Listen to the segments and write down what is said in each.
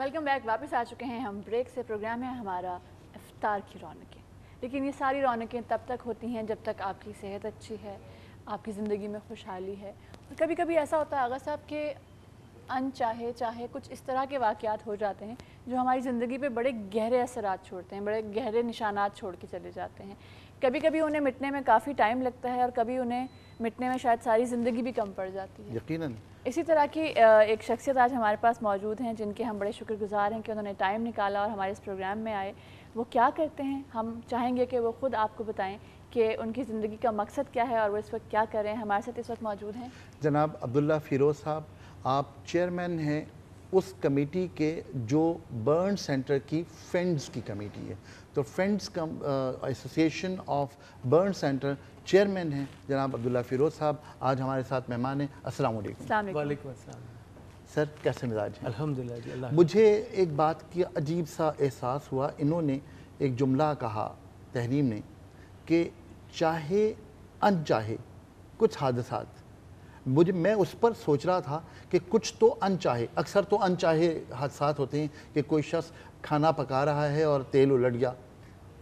Welcome back. वापस आ चुके हैं हम ब्रेक से। प्रोग्राम है हमारा इफ्तार की रौनकें। लेकिन ये सारी रौनकें तब तक होती हैं जब तक आपकी सेहत अच्छी है, आपकी ज़िंदगी में खुशहाली है। और कभी कभी ऐसा होता है आगा साहब के चाहे कुछ इस तरह के वाक़यात हो जाते हैं जो हमारी ज़िंदगी पे बड़े गहरे असरात छोड़ते हैं, बड़े गहरे निशानात छोड़ के चले जाते हैं। कभी कभी उन्हें मिटने में काफ़ी टाइम लगता है और कभी उन्हें मिटने में शायद सारी ज़िंदगी भी कम पड़ जाती है। यकीनन इसी तरह की एक शख्सियत आज हमारे पास मौजूद हैं जिनके हम बड़े शुक्रगुजार हैं कि उन्होंने टाइम निकाला और हमारे इस प्रोग्राम में आए। वो क्या करते हैं हम चाहेंगे कि वो ख़ुद आपको बताएं कि उनकी ज़िंदगी का मकसद क्या है और वो इस वक्त क्या कर रहे हैं। हमारे साथ इस वक्त मौजूद हैं जनाब अब्दुल्ला फ़िरोज़ साहब। आप चेयरमैन हैं उस कमेटी के जो बर्न सेंटर की फ्रेंड्स की कमेटी है, तो friends association of burn centre chairman हैं जनाब अब्दुल्ला फ़िरोज़ साहब। आज हमारे साथ मेहमान हैं। अस्सलाम वालेकुम। वालेकुम अस्सलाम। सर कैसे मिजाज हैं? अल्हम्दुलिल्लाह जी, अल्लाह। मुझे एक बात की अजीब सा एहसास हुआ, इन्होंने एक जुमला कहा तहरीम ने कि चाहे अनचाहे कुछ हादसात, मैं उस पर सोच रहा था कि कुछ तो अनचाहे, अक्सर तो अनचाहे हादसात होते हैं कि कोई शख्स खाना पका रहा है और तेल उलट गया,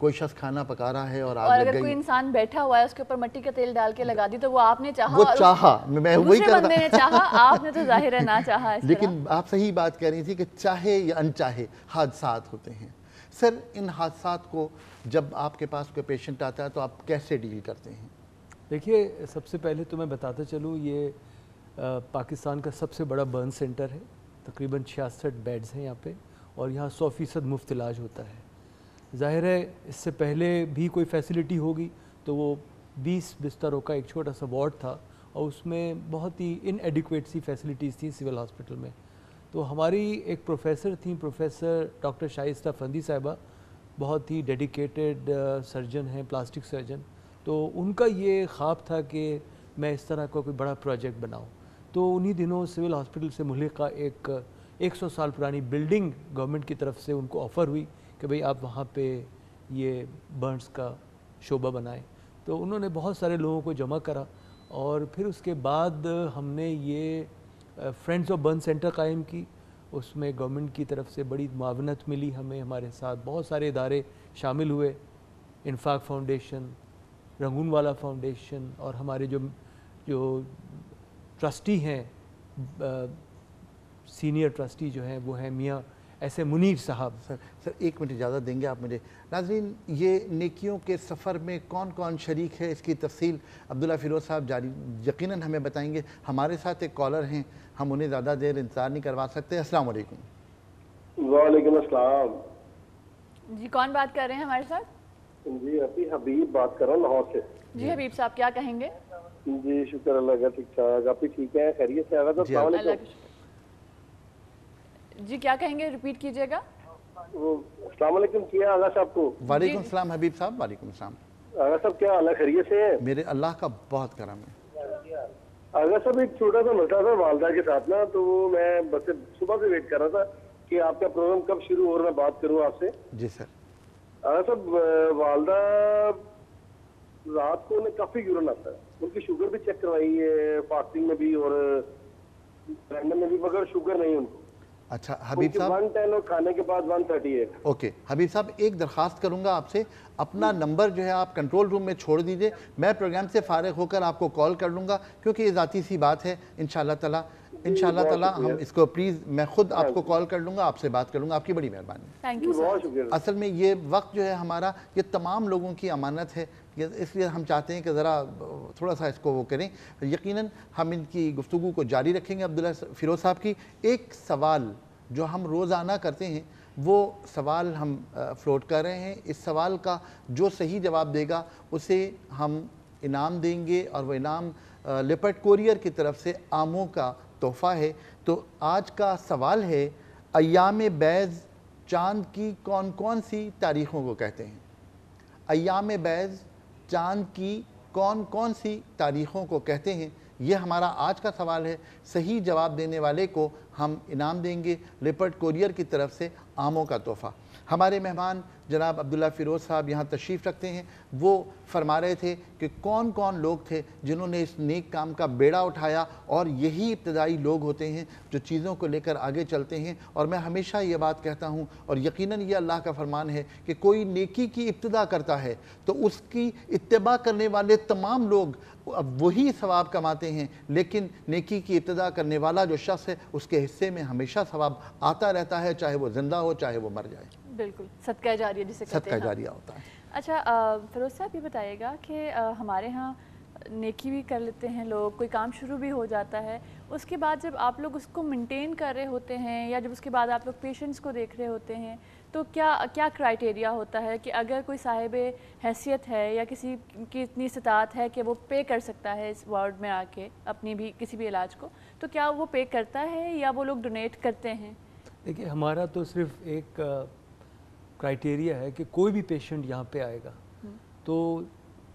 कोई शख्स खाना पका रहा है और आग लग गई। अगर कोई इंसान बैठा हुआ है उसके ऊपर मिट्टी का तेल डाल के लगा दी तो वो आपने चाहा, वो चाहा, मैं वही कर बंदे ने चाहा, आपने तो जाहिर है ना चाहा। लेकिन आप सही बात कह रही थी कि चाहे या अनचाहे हादसात होते हैं। सर इन हादसात को जब आपके पास कोई पेशेंट आता है तो आप कैसे डील करते हैं? देखिए, सबसे पहले तो मैं बताता चलूँ, ये पाकिस्तान का सबसे बड़ा बर्न सेंटर है। तकरीबन 66 बेड्स हैं यहाँ पे और यहाँ 100% मुफ्त इलाज होता है। ज़ाहिर है इससे पहले भी कोई फैसिलिटी होगी तो वो 20 बिस्तरों का एक छोटा सा वार्ड था और उसमें बहुत ही इनएडिक्वेट सी फैसिलिटीज़ थी सिविल हॉस्पिटल में। तो हमारी एक प्रोफेसर थी, प्रोफेसर डॉक्टर शाइस्ता फंदी साहिबा, बहुत ही डेडिकेटेड सर्जन हैं, प्लास्टिक सर्जन। तो उनका ये ख्वाब था कि मैं इस तरह का कोई बड़ा प्रोजेक्ट बनाऊं। तो उन्हीं दिनों सिविल हॉस्पिटल से मुल्हिका एक 100 साल पुरानी बिल्डिंग गवर्नमेंट की तरफ से उनको ऑफ़र हुई कि भाई आप वहाँ पे ये बर्न्स का शोबा बनाएं। तो उन्होंने बहुत सारे लोगों को जमा करा और फिर उसके बाद हमने ये फ्रेंड्स ऑफ बर्न सेंटर कायम की। उसमें गवर्नमेंट की तरफ से बड़ी मुआवनत मिली हमें, हमारे साथ बहुत सारे इदारे शामिल हुए, इन्फाक फाउंडेशन, रंगूनवाला फाउंडेशन, और हमारे जो ट्रस्टी हैं, सीनियर ट्रस्टी जो हैं वो हैं मियाँ ऐसे मुनीर साहब। सर एक मिनट इजाज़त देंगे आप मुझे? नाज़रीन, ये नेकियों के सफ़र में कौन कौन शरीक है इसकी तफसील अब्दुल्ला फ़िरोज़ साहब जारी यकीनन हमें बताएंगे। हमारे साथ एक कॉलर हैं, हम उन्हें ज़्यादा देर इंतज़ार नहीं करवा सकते। अस्सलाम वालेकुम। वालेकुम अस्सलाम जी, कौन बात कर रहे हैं हमारे साथ? जी, अभी हबीब बात कर रहा हूँ लाहौर से। जी हबीब साहब, क्या कहेंगे? जी शुक्र अल्लाह का, ठीक ठाक। आप भी ठीक है, खैरियत से? आगा जी जी, क्या कहेंगे, रिपीट कीजिएगा। अस्सलाम वालेकुम, क्या आगा साहब को? वालेकुम सलाम हबीब साहब। वालेकुम सलाम। आगा साहब क्या हाल है, खैरियत से है? मेरे अल्लाह का बहुत करम है। आगा साहब एक छोटा सा मसला था वालदा के साथ ना, तो वो मैं बस सुबह से वेट कर रहा था कि आपका प्रोग्राम कब शुरू हो और मैं बात करूँ आपसे। जी सर। आगा साहब, वालदा रात को उन्हें काफी यूरिन आता है, उनकी शुगर भी चेक करवाई है, फास्टिंग में भी और रैंडम में भी, मगर शुगर नहीं उनको। अच्छा हबीब साहब, 110 और खाने के बाद 138। ओके हबीब साहब, एक दरख्वास्त करूंगा आपसे, अपना नंबर जो है आप कंट्रोल रूम में छोड़ दीजिए, मैं प्रोग्राम से फारिग होकर आपको कॉल कर लूँगा, क्योंकि ये ज़ाती सी बात है। इंशाल्लाह ताला हम इसको प्लीज़ मैं खुद आपको कॉल कर लूँगा, आपसे बात कर लूँगा। आपकी बड़ी मेहरबानी, थैंक यू सर। असल में ये वक्त जो है हमारा, ये तमाम लोगों की अमानत है, इसलिए हम चाहते हैं कि ज़रा थोड़ा सा इसको वो करें। यकीनन हम इनकी गुफ्तगू को जारी रखेंगे। अब्दुल्ला फ़िरोज़ साहब की एक सवाल जो हम रोज़ाना करते हैं वो सवाल हम फ्लोट कर रहे हैं। इस सवाल का जो सही जवाब देगा उसे हम इनाम देंगे और वो इनाम लिपर्ट कोरियर की तरफ से आमों का तोहफ़ा है। तो आज का सवाल है, अय्याम बैज़ चाँद की कौन कौन सी तारीख़ों को कहते हैं? अय्याम बैज़ चाँद की कौन कौन सी तारीख़ों को कहते हैं? ये हमारा आज का सवाल है। सही जवाब देने वाले को ہم انعام دیں گے لیپرڈ کوریئر کی طرف سے آموں کا تحفہ۔ ہمارے مہمان جناب عبداللہ فیروز صاحب یہاں تشریف رکھتے ہیں، وہ فرما رہے تھے کہ کون کون لوگ تھے جنہوں نے اس نیک کام کا بیڑا اٹھایا، اور یہی ابتدائی لوگ ہوتے ہیں جو چیزوں کو لے کر آگے چلتے ہیں۔ اور میں ہمیشہ یہ بات کہتا ہوں، اور یقیناً یہ اللہ کا فرمان ہے کہ کوئی نیکی کی ابتدا کرتا ہے تو اس کی اتباع کرنے والے تمام لوگ اب وہی ثواب کماتے ہیں، لیکن نیکی کی ابتدا کرنے والا جو شخص ہے اس کے حصے میں ہمیشہ ثواب آتا رہتا ہے، چاہے وہ زندہ ہو چاہے وہ مر جائے۔ بالکل، صدقہ جاریہ جسے کہتے ہیں۔ صدقہ جاریہ ہوتا ہے۔ اچھا فیروز صاحب یہ بتائیے گا کہ ہمارے ہاں نیکی بھی کر لیتے ہیں لوگ، کوئی کام شروع بھی ہو جاتا ہے، اس کے بعد جب آپ لوگ اس کو مینٹین کر رہے ہوتے ہیں یا جب اس کے بعد آپ لوگ پیشنٹس کو دیکھ رہے ہوتے ہیں تو کیا کرائٹیریا ہوتا ہے کہ اگر کوئی صاحب حیثیت ہے یا کسی کی اتنی استطاعت ہے کہ وہ پے کر سکتا ہے اس وارڈ میں آ کے اپنی بھی کسی بھی علاج کو، تو کیا وہ پے کرتا ہے یا وہ لوگ ڈونیٹ کرتے ہیں؟ دیکھیے ہمارا تو صرف ایک کرائٹیریا ہے کہ کوئی بھی پیشنٹ یہاں پہ آئے گا تو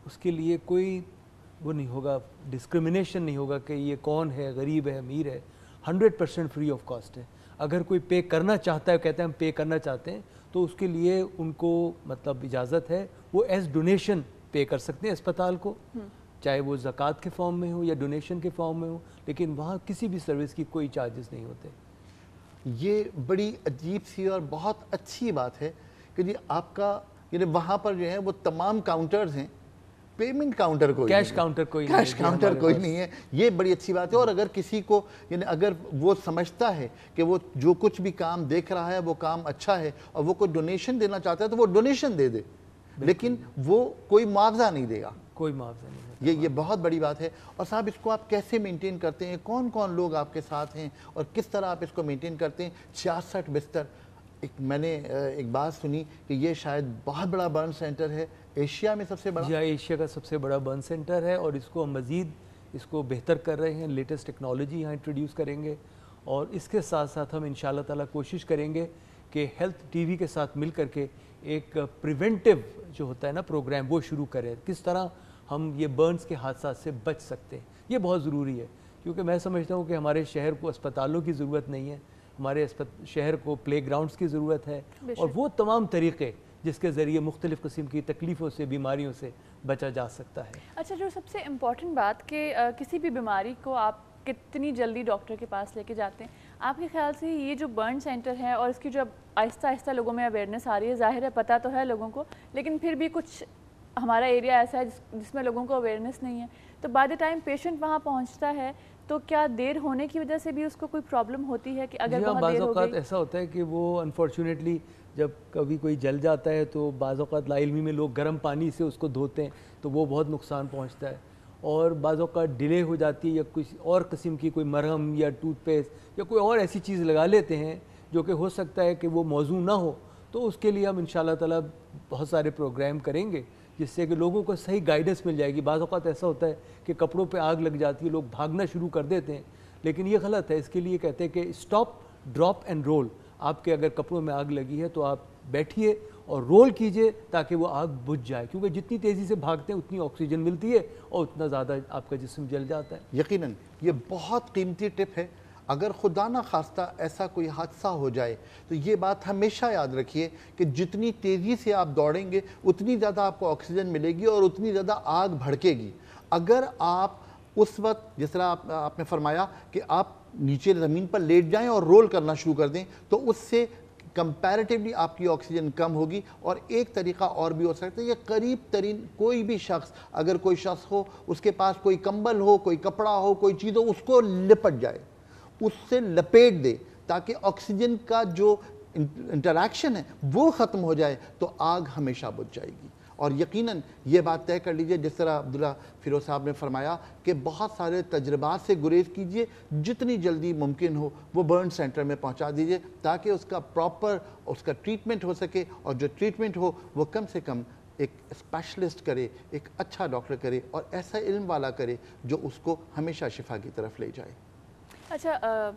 اس کے لیے کوئی وہ نہیں ہوگا، ڈسکرمنیشن نہیں ہوگا کہ یہ کون ہے، غریب ہے، امیر ہے، 100% فری آف کاسٹ ہے۔ اگر کوئی پے کرنا چاہتا ہے، کہتے ہیں ہم پے کرنا چاہتے ہیں، تو اس کے لیے ان کو مطلب اجازت ہے، وہ ایز ڈونیشن پے کر سکتے ہیں اسپتال کو، چاہے وہ زکوٰۃ کے فارم میں ہو یا ڈونیشن کے فارم میں ہو، لیکن وہاں کسی بھی سروس کی کوئی چارجز نہیں ہوتے۔ یہ بڑی عجیب سی اور بہت اچھی بات ہے کہ جی آپ کا یعنی وہاں پر جو ہے وہ تمام کاؤنٹرز ہیں، پیمنٹ کاؤنٹر کوئی کیش کاؤنٹر کوئی نہیں ہے، کیش کاؤنٹر کوئی نہیں ہے، یہ بڑی اچھی بات ہے۔ اور اگر کسی کو یعنی اگر وہ سمجھتا ہے کہ وہ جو کچھ بھی کام دیکھ رہا ہے وہ کام اچھا ہے اور وہ کوئی ڈونیشن دینا چاہتا ہے تو وہ ڈونیشن دے دے، لیکن وہ کوئی معاوضہ نہیں دے گا، کوئی معاوضہ نہیں ہے۔ یہ بہت بڑی بات ہے۔ اور صاحب اس کو آپ کیسے مینٹین کرتے ہیں؟ کون کون لوگ آپ کے ساتھ ہیں اور کس طرح آپ اس کو مینٹین کرتے ہیں؟ 66 بستر، میں نے ایک بات سنی کہ یہ شاید بہت بڑا برن سینٹر ہے، ایشیا میں سب سے بڑا۔ جی ایشیا کا سب سے بڑا برن سینٹر ہے، اور اس کو مزید اس کو بہتر کر رہے ہیں، لیٹسٹ ٹیکنالوجی یہاں انٹروڈیوس کریں گے، اور اس کے ساتھ ساتھ ہم انشاءاللہ تعالیٰ کوشش کریں گے کہ ہیلتھ ٹی وی کے ساتھ مل کر کے ایک پریونٹیو جو ہوتا ہے نا پروگرام وہ شروع کریں، کس طرح ہم یہ برنز کے حادثات سے بچ سکتے ہیں۔ یہ بہت ضروری ہے، کیونکہ میں سمجھتا ہوں کہ ہمارے شہر کو اسپتالوں کی ضرورت نہیں ہے، ہمارے شہر کو پلے گراؤنڈز کی ضرورت ہے، اور وہ تمام طریقے جس کے ذریعے مختلف قسم کی تکلیفوں سے، بیماریوں سے بچا جا سکتا ہے۔ اچھا، جو سب سے امپورٹنٹ بات کہ کسی بھی بیماری کو آپ کتنی جلدی ڈاکٹر کے پاس لے کے جاتے ہیں، آپ کے خیال سے یہ جو برن سینٹر ہے اور اس کی جو اب آہستہ آہستہ لوگوں میں اویئرنیس آ رہی ہے، ظاہر ہے پتہ تو ہے لوگوں کو، لیکن پھر بھی کچھ ہمارا ایریا ایسا ہے جس میں لوگوں کو اویئرنیس نہیں ہے، تو بائی دا ٹائم پیشنٹ وہاں پہنچتا ہے تو کیا دیر ہونے کی وجہ سے بھی اس کو کوئی پرابلم ہوتی ہے کہ اگر بہت بعض دیر ہو اوقات گئی؟ ایسا ہوتا ہے کہ وہ انفارچونیٹلی جب کبھی کوئی جل جاتا ہے تو بعض اوقات لا علمی میں لوگ گرم پانی سے اس کو دھوتے ہیں تو وہ بہت نقصان پہنچتا ہے، اور بعض اوقات ڈیلے ہو جاتی ہے یا کچھ اور قسم کی کوئی مرہم یا ٹوتھ پیسٹ یا کوئی اور ایسی چیز لگا لیتے ہیں جو کہ ہو سکتا ہے کہ وہ موضوع نہ ہو، تو اس کے لیے ہم انشاءاللہ تعالیٰ بہت سارے پروگرام کریں گے جس سے کہ لوگوں کو صحیح گائیڈنس مل جائے گی۔ بعض اوقات ایسا ہوتا ہے کہ کپڑوں پہ آگ لگ جاتی ہے، لوگ بھاگنا شروع کر دیتے ہیں، لیکن یہ غلط ہے۔ اس کے لیے کہتے ہیں کہ اسٹاپ، ڈراپ اینڈ رول۔ آپ کے اگر کپڑوں میں آگ لگی ہے تو آپ بیٹھیے اور رول کیجئے تاکہ وہ آگ بجھ جائے، کیونکہ جتنی تیزی سے بھاگتے ہیں اتنی آکسیجن ملتی ہے اور اتنا زیادہ آپ کا جسم جل جاتا ہے۔ یقیناً یہ بہت قیمتی ٹپ ہے۔ اگر خدا نہ خواستہ ایسا کوئی حادثہ ہو جائے تو یہ بات ہمیشہ یاد رکھیے کہ جتنی تیزی سے آپ دوڑیں گے اتنی زیادہ آپ کو آکسیجن ملے گی اور اتنی زیادہ آگ بھڑکے گی۔ اگر آپ اس وقت جس طرح آپ نے فرمایا کہ آپ نیچے زمین پر لیٹ جائیں اور رول کرنا شروع کر دیں تو اس سے کمپیریٹیولی آپ کی آکسیجن کم ہوگی۔ اور ایک طریقہ اور بھی ہو سکتا ہے، یہ قریب ترین کوئی بھی شخص، اگر کوئی شخص ہو اس کے پاس کوئی کمبل ہو، کوئی کپڑا ہو، کوئی چیز ہو، اس کو لپٹ جائے، اس سے لپیٹ دے تاکہ آکسیجن کا جو انٹریکشن ہے وہ ختم ہو جائے تو آگ ہمیشہ بجھ جائے گی۔ اور یقیناً یہ بات طے کر لیجئے جس طرح عبداللہ فیروز صاحب نے فرمایا کہ بہت سارے تجربات سے گریز کیجئے، جتنی جلدی ممکن ہو وہ برن سینٹر میں پہنچا دیجئے تاکہ اس کا پراپر اس کا ٹریٹمنٹ ہو سکے، اور جو ٹریٹمنٹ ہو وہ کم سے کم ایک اسپیشلسٹ کرے، ایک اچھا ڈاکٹر کرے اور ایسا علم والا کرے جو اس کو ہمیشہ شفا کی طرف لے جائے۔ اچھا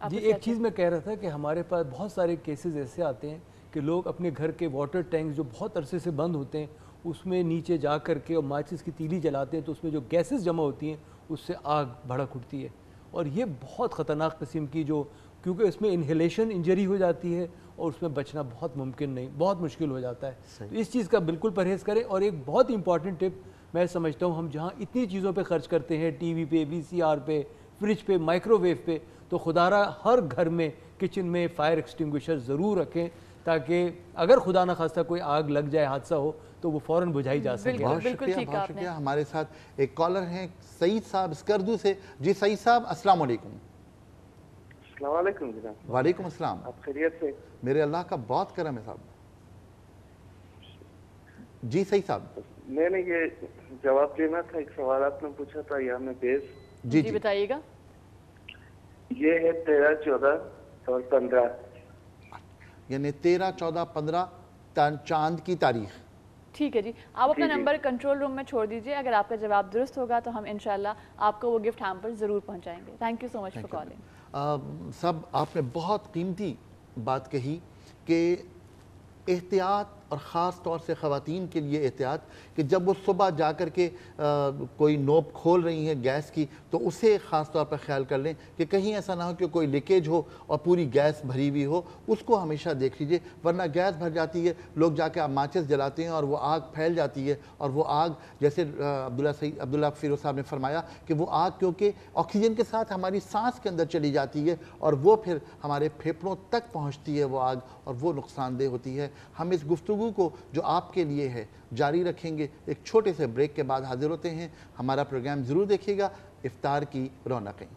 جی ایک چیز میں کہہ رہا تھا کہ ہمارے پاس بہت سارے کیسز ایسے آتے ہیں کہ لوگ اپنے گھر کے واٹر ٹینکس جو بہت عرصے سے بند ہوتے ہیں اس میں نیچے جا کر کے اور ماچس کی تیلی جلاتے ہیں تو اس میں جو گیسز جمع ہوتی ہیں اس سے آگ بھڑک اٹھتی ہے، اور یہ بہت خطرناک قسم کی جو क्योंकि इसमें इन्हेलेशन इंजरी हो जाती है और उसमें बचना बहुत मुमकिन नहीं, बहुत मुश्किल हो जाता है। तो इस चीज़ का बिल्कुल परहेज़ करें। और एक बहुत इंपॉर्टेंट टिप मैं समझता हूँ, हम जहाँ इतनी चीज़ों पे खर्च करते हैं, टीवी पे, वीसीआर पे, फ्रिज पे, माइक्रोवेव पे, तो खुदारा हर घर में किचन में फायर एक्सटिंग्विशर ज़रूर रखें, ताकि अगर खुदा न खास्ता कोई आग लग जाए, हादसा हो, तो वो फ़ौरन बुझाई जा सके। बहुत शुक्रिया। हमारे साथ एक कॉलर हैं सईद साहब स्कर्दू से। जी सईद साहब, अस्सलाम वालेकुम। अस्सलाम वालेकुम जनाब। वालेकुम अस्सलाम। आप खैरियत से? मेरे अल्लाह का बहुत करम है साहब। जी सही साहब, मैंने ये जवाब देना था, एक सवाल आपने पूछा था यहाँ में बेस। जी बताइएगा। ये है 13, 14 और 15, यानी 13, 14, 15 चांद की तारीख। ठीक है जी, आप अपना नंबर कंट्रोल रूम में छोड़ दीजिए। अगर आपका जवाब दुरुस्त होगा तो हम इंशाल्लाह आपको वो गिफ्ट हैम्पर ज़रूर पहुंचाएंगे। Thank you so much for calling. सब आपने बहुत कीमती बात कही कि एहतियात, और ख़ास तौर से ख़वातीन के लिए एहतियात, कि जब वो सुबह जा कर के कोई नोब खोल रही हैं गैस की, तो उसे ख़ास तौर पर ख्याल कर लें कि कहीं ऐसा ना हो कि कोई लीकेज हो और पूरी गैस भरी हुई हो, उसको हमेशा देख लीजिए, वरना गैस भर जाती है, लोग जाके आप माचिस जलाते हैं और वो आग फैल जाती है। और वो आग, जैसे अब्दुल्ला फ़िरोज़ साहब ने फरमाया कि वो आग क्योंकि ऑक्सीजन के साथ हमारी सांस के अंदर चली जाती है और वो फिर हमारे फेफड़ों तक पहुँचती है वो आग, और वो नुकसानदेह होती है। हम इस गुफ्तगू को जो आपके लिए है जारी रखेंगे। एक छोटे से ब्रेक के बाद हाजिर होते हैं। हमारा प्रोग्राम ज़रूर देखिएगा, इफ्तार की रौनकें।